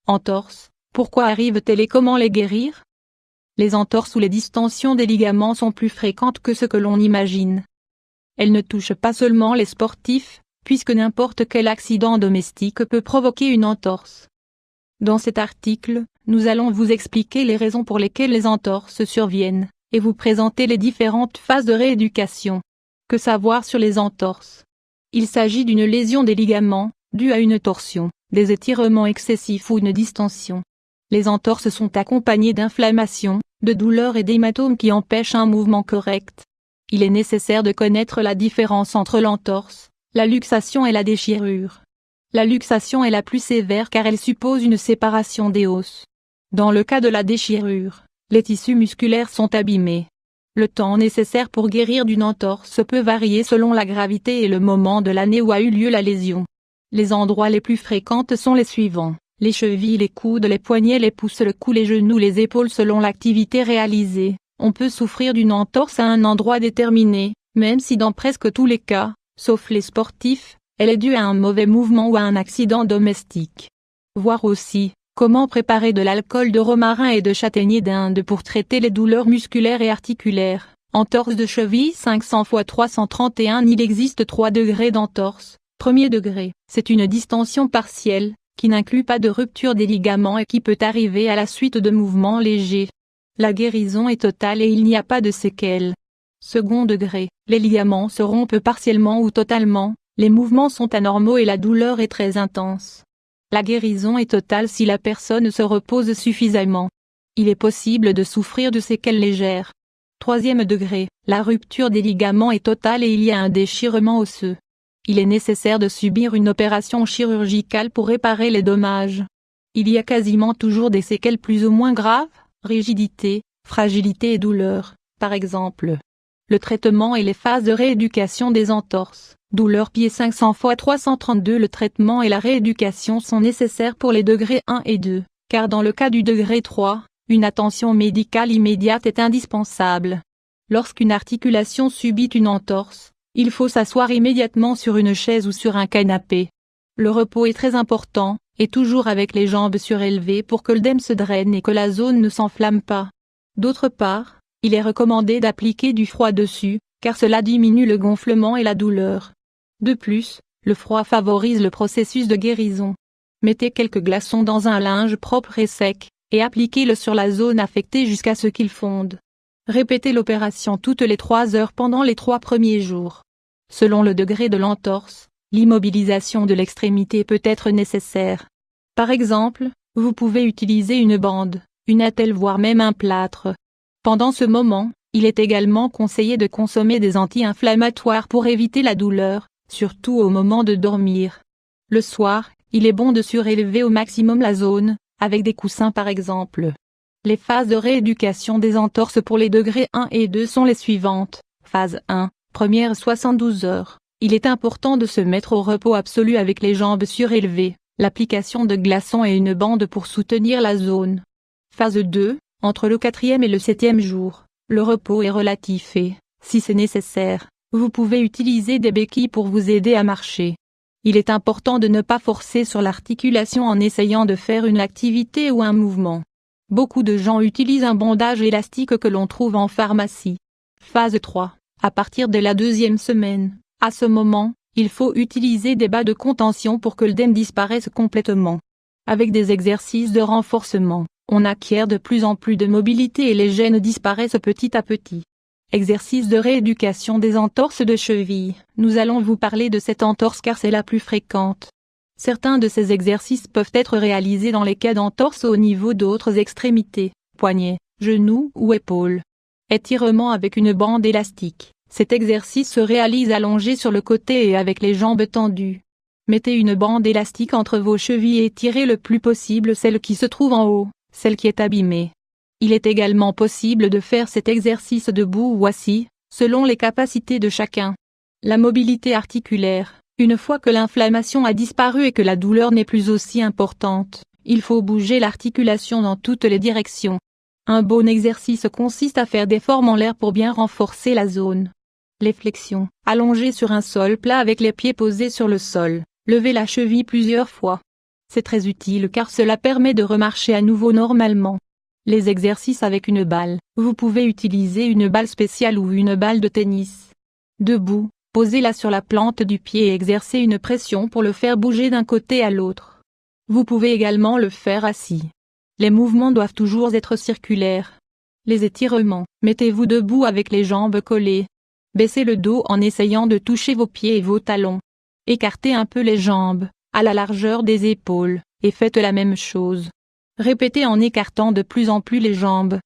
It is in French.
Entorses, pourquoi arrivent-elles et comment les guérir? Les entorses ou les distensions des ligaments sont plus fréquentes que ce que l'on imagine. Elles ne touchent pas seulement les sportifs, puisque n'importe quel accident domestique peut provoquer une entorse. Dans cet article, nous allons vous expliquer les raisons pour lesquelles les entorses surviennent, et vous présenter les différentes phases de rééducation. Que savoir sur les entorses? Il s'agit d'une lésion des ligaments, due à une torsion, des étirements excessifs ou une distension. Les entorses sont accompagnées d'inflammations, de douleurs et d'hématomes qui empêchent un mouvement correct. Il est nécessaire de connaître la différence entre l'entorse, la luxation et la déchirure. La luxation est la plus sévère car elle suppose une séparation des os. Dans le cas de la déchirure, les tissus musculaires sont abîmés. Le temps nécessaire pour guérir d'une entorse peut varier selon la gravité et le moment de l'année où a eu lieu la lésion. Les endroits les plus fréquents sont les suivants: les chevilles, les coudes, les poignets, les pouces, le cou, les genoux, les épaules. Selon l'activité réalisée, on peut souffrir d'une entorse à un endroit déterminé, même si dans presque tous les cas, sauf les sportifs, elle est due à un mauvais mouvement ou à un accident domestique. Voir aussi, comment préparer de l'alcool de romarin et de châtaignier d'Inde pour traiter les douleurs musculaires et articulaires. Entorse de cheville 500 x 331. Il existe 3 degrés d'entorse. Premier degré, c'est une distension partielle, qui n'inclut pas de rupture des ligaments et qui peut arriver à la suite de mouvements légers. La guérison est totale et il n'y a pas de séquelles. Second degré, les ligaments se rompent partiellement ou totalement, les mouvements sont anormaux et la douleur est très intense. La guérison est totale si la personne se repose suffisamment. Il est possible de souffrir de séquelles légères. Troisième degré, la rupture des ligaments est totale et il y a un déchirement osseux. Il est nécessaire de subir une opération chirurgicale pour réparer les dommages. Il y a quasiment toujours des séquelles plus ou moins graves, rigidité, fragilité et douleur, par exemple. Le traitement et les phases de rééducation des entorses. Douleur pied 500 x 332. Le traitement et la rééducation sont nécessaires pour les degrés 1 et 2, car dans le cas du degré 3, une attention médicale immédiate est indispensable. Lorsqu'une articulation subit une entorse, il faut s'asseoir immédiatement sur une chaise ou sur un canapé. Le repos est très important, et toujours avec les jambes surélevées pour que l'œdème se draine et que la zone ne s'enflamme pas. D'autre part, il est recommandé d'appliquer du froid dessus, car cela diminue le gonflement et la douleur. De plus, le froid favorise le processus de guérison. Mettez quelques glaçons dans un linge propre et sec, et appliquez-le sur la zone affectée jusqu'à ce qu'il fonde. Répétez l'opération toutes les 3 heures pendant les 3 premiers jours. Selon le degré de l'entorse, l'immobilisation de l'extrémité peut être nécessaire. Par exemple, vous pouvez utiliser une bande, une attelle voire même un plâtre. Pendant ce moment, il est également conseillé de consommer des anti-inflammatoires pour éviter la douleur, surtout au moment de dormir. Le soir, il est bon de surélever au maximum la zone, avec des coussins par exemple. Les phases de rééducation des entorses pour les degrés 1 et 2 sont les suivantes. Phase 1, première 72 heures. Il est important de se mettre au repos absolu avec les jambes surélevées, l'application de glaçons et une bande pour soutenir la zone. Phase 2, entre le 4e et le 7e jour, le repos est relatif et, si c'est nécessaire, vous pouvez utiliser des béquilles pour vous aider à marcher. Il est important de ne pas forcer sur l'articulation en essayant de faire une activité ou un mouvement. Beaucoup de gens utilisent un bandage élastique que l'on trouve en pharmacie. Phase 3, à partir de la 2e semaine. À ce moment, il faut utiliser des bas de contention pour que l'œdème disparaisse complètement. Avec des exercices de renforcement, on acquiert de plus en plus de mobilité et les gênes disparaissent petit à petit. Exercice de rééducation des entorses de cheville. Nous allons vous parler de cette entorse car c'est la plus fréquente. Certains de ces exercices peuvent être réalisés dans les cas d'entorse au niveau d'autres extrémités, poignets, genoux ou épaules. Étirement avec une bande élastique. Cet exercice se réalise allongé sur le côté et avec les jambes tendues. Mettez une bande élastique entre vos chevilles et tirez le plus possible celle qui se trouve en haut, celle qui est abîmée. Il est également possible de faire cet exercice debout ou assis, selon les capacités de chacun. La mobilité articulaire. Une fois que l'inflammation a disparu et que la douleur n'est plus aussi importante, il faut bouger l'articulation dans toutes les directions. Un bon exercice consiste à faire des formes en l'air pour bien renforcer la zone. Les flexions. Allongé sur un sol plat avec les pieds posés sur le sol, levez la cheville plusieurs fois. C'est très utile car cela permet de remarcher à nouveau normalement. Les exercices avec une balle. Vous pouvez utiliser une balle spéciale ou une balle de tennis. Debout, posez-la sur la plante du pied et exercez une pression pour le faire bouger d'un côté à l'autre. Vous pouvez également le faire assis. Les mouvements doivent toujours être circulaires. Les étirements. Mettez-vous debout avec les jambes collées. Baissez le dos en essayant de toucher vos pieds et vos talons. Écartez un peu les jambes, à la largeur des épaules, et faites la même chose. Répétez en écartant de plus en plus les jambes.